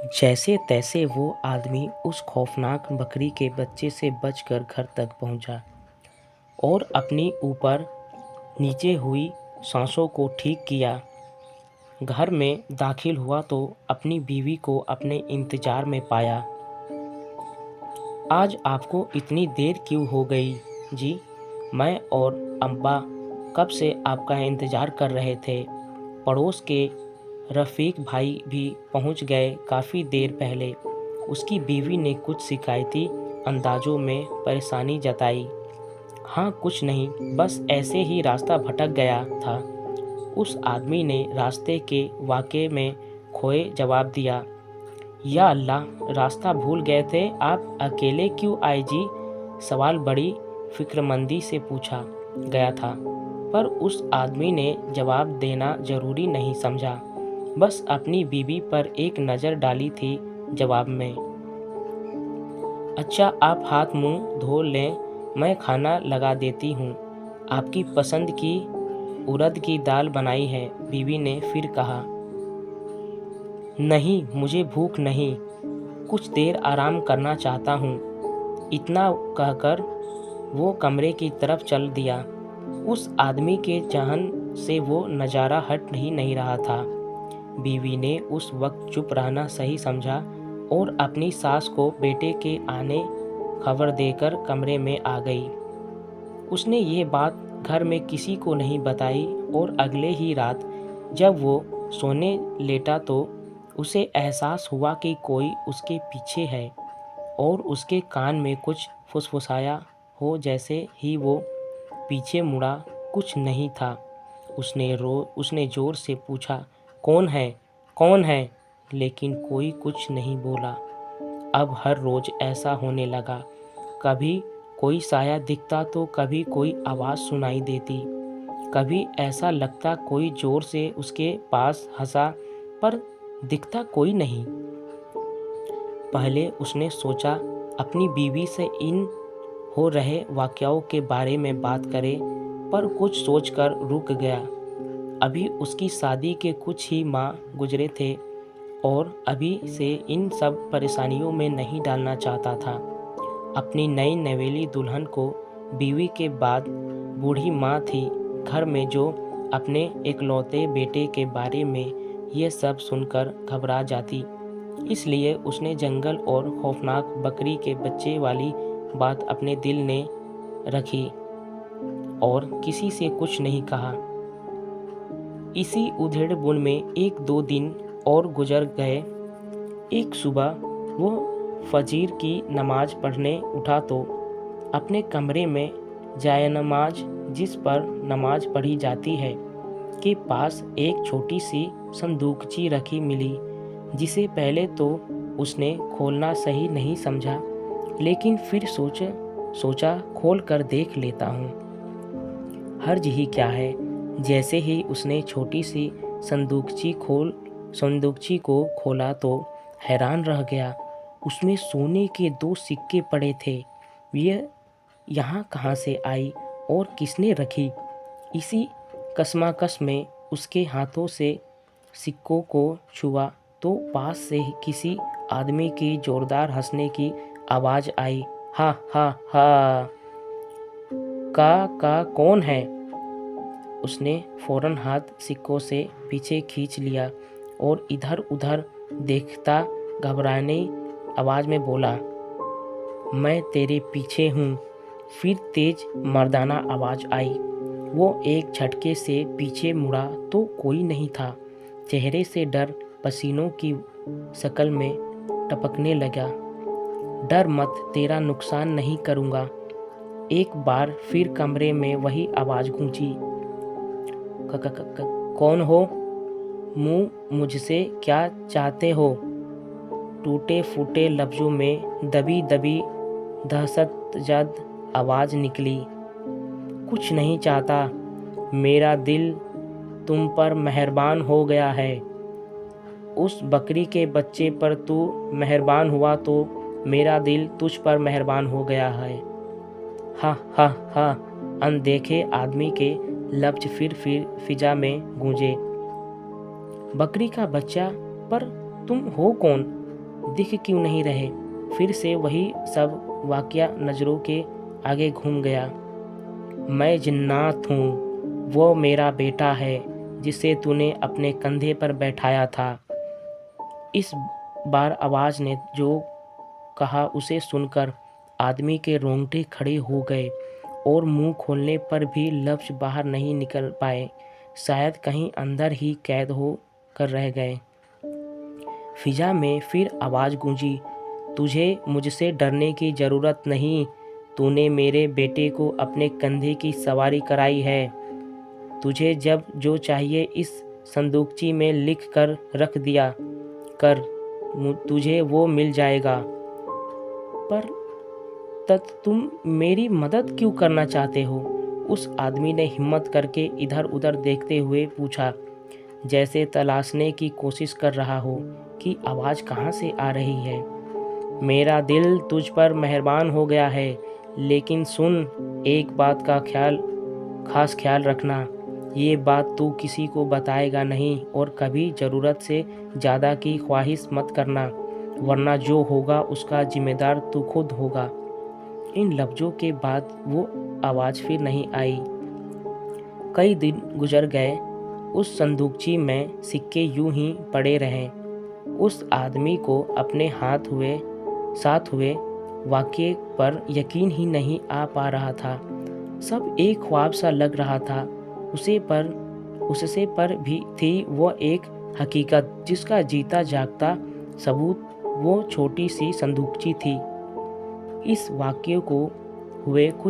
जैसे तैसे वो आदमी उस खौफनाक बकरी के बच्चे से बचकर घर तक पहुंचा और अपनी ऊपर नीचे हुई सांसों को ठीक किया। घर में दाखिल हुआ तो अपनी बीवी को अपने इंतजार में पाया। आज आपको इतनी देर क्यों हो गई जी? मैं और अम्बा कब से आपका इंतजार कर रहे थे। पड़ोस के रफ़ीक भाई भी पहुंच गए काफ़ी देर पहले। उसकी बीवी ने कुछ शिकायती अंदाजों में परेशानी जताई। हाँ कुछ नहीं, बस ऐसे ही रास्ता भटक गया था। उस आदमी ने रास्ते के वाक़े में खोए जवाब दिया। या अल्लाह, रास्ता भूल गए थे आप, अकेले क्यों आए जी? सवाल बड़ी फिक्रमंदी से पूछा गया था, पर उस आदमी ने जवाब देना ज़रूरी नहीं समझा। बस अपनी बीवी पर एक नज़र डाली थी जवाब में। अच्छा आप हाथ मुंह धो लें, मैं खाना लगा देती हूँ। आपकी पसंद की उड़द की दाल बनाई है, बीवी ने फिर कहा। नहीं मुझे भूख नहीं, कुछ देर आराम करना चाहता हूँ। इतना कहकर वो कमरे की तरफ चल दिया। उस आदमी के जहन से वो नज़ारा हट ही नहीं रहा था। बीवी ने उस वक्त चुप रहना सही समझा और अपनी सास को बेटे के आने खबर देकर कमरे में आ गई। उसने ये बात घर में किसी को नहीं बताई और अगले ही रात जब वो सोने लेटा तो उसे एहसास हुआ कि कोई उसके पीछे है और उसके कान में कुछ फुसफुसाया हो। जैसे ही वो पीछे मुड़ा, कुछ नहीं था। उसने ज़ोर से पूछा, कौन है, कौन है? लेकिन कोई कुछ नहीं बोला। अब हर रोज़ ऐसा होने लगा। कभी कोई साया दिखता तो कभी कोई आवाज़ सुनाई देती। कभी ऐसा लगता कोई ज़ोर से उसके पास हंसा, पर दिखता कोई नहीं। पहले उसने सोचा अपनी बीवी से इन हो रहे वाक़याओं के बारे में बात करे, पर कुछ सोचकर रुक गया। अभी उसकी शादी के कुछ ही माह गुजरे थे और अभी से इन सब परेशानियों में नहीं डालना चाहता था। अपनी नई नवेली दुल्हन को बीवी के बाद बूढ़ी माँ थी घर में जो अपने इकलौते बेटे के बारे में ये सब सुनकर घबरा जाती। इसलिए उसने जंगल और खौफनाक बकरी के बच्चे वाली बात अपने दिल ने रखी और किसी से कुछ नहीं कहा। इसी उधेड़-बुन में एक दो दिन और गुजर गए। एक सुबह वो फजीर की नमाज पढ़ने उठा तो अपने कमरे में जायनमाज जिस पर नमाज पढ़ी जाती है के पास एक छोटी सी संदूकची रखी मिली, जिसे पहले तो उसने खोलना सही नहीं समझा, लेकिन फिर सोचा खोल कर देख लेता हूँ, हर्ज ही क्या है। जैसे ही उसने छोटी सी संदूकची को खोला तो हैरान रह गया। उसमें सोने के 2 सिक्के पड़े थे। ये यहाँ कहाँ से आई और किसने रखी? इसी कशमकश में उसके हाथों से सिक्कों को छुआ तो पास से किसी आदमी की जोरदार हंसने की आवाज़ आई। हा हा हा, का कौन है? उसने फौरन हाथ सिक्कों से पीछे खींच लिया और इधर उधर देखता घबराने आवाज़ में बोला, मैं तेरे पीछे हूँ। फिर तेज मर्दाना आवाज़ आई। वो एक झटके से पीछे मुड़ा तो कोई नहीं था। चेहरे से डर पसीनों की शक्ल में टपकने लगा। डर मत, तेरा नुकसान नहीं करूँगा। एक बार फिर कमरे में वही आवाज़ गूंजी। कौन हो? मुझसे क्या चाहते हो? टूटे फूटे लफ्ज़ों में दबी दबी दहशतजद आवाज़ निकली। कुछ नहीं चाहता, मेरा दिल तुम पर मेहरबान हो गया है। उस बकरी के बच्चे पर तू मेहरबान हुआ तो मेरा दिल तुझ पर मेहरबान हो गया है। हा हा हा, अनदेखे आदमी के लफ्ज़ फिर फिजा में गूंजे। बकरी का बच्चा, पर तुम हो कौन? दिख क्यों नहीं रहे? फिर से वही सब वाकया नज़रों के आगे घूम गया। मैं जिन्नात हूँ, वो मेरा बेटा है जिसे तूने अपने कंधे पर बैठाया था। इस बार आवाज़ ने जो कहा उसे सुनकर आदमी के रोंगटे खड़े हो गए और मुंह खोलने पर भी लफ्ज़ बाहर नहीं निकल पाए। शायद कहीं अंदर ही कैद हो कर रह गए। फिजा में फिर आवाज़ गूंजी, तुझे मुझसे डरने की ज़रूरत नहीं। तूने मेरे बेटे को अपने कंधे की सवारी कराई है। तुझे जब जो चाहिए इस संदूकची में लिख कर रख दिया कर, तुझे वो मिल जाएगा। पर तुम मेरी मदद क्यों करना चाहते हो? उस आदमी ने हिम्मत करके इधर उधर देखते हुए पूछा, जैसे तलाशने की कोशिश कर रहा हो कि आवाज़ कहाँ से आ रही है। मेरा दिल तुझ पर मेहरबान हो गया है, लेकिन सुन, एक बात का खास ख्याल रखना। ये बात तू किसी को बताएगा नहीं और कभी ज़रूरत से ज़्यादा की ख्वाहिश मत करना, वरना जो होगा उसका जिम्मेदार तू खुद होगा। इन लफ्ज़ों के बाद वो आवाज़ फिर नहीं आई। कई दिन गुजर गए। उस संदूकची में सिक्के यूं ही पड़े रहे। उस आदमी को अपने साथ हुए वाक़ये पर यकीन ही नहीं आ पा रहा था। सब एक ख्वाब सा लग रहा था उससे पर भी थी वो एक हकीकत जिसका जीता जागता सबूत वो छोटी सी संदूकची थी। इस वाक़ये को हुए कुछ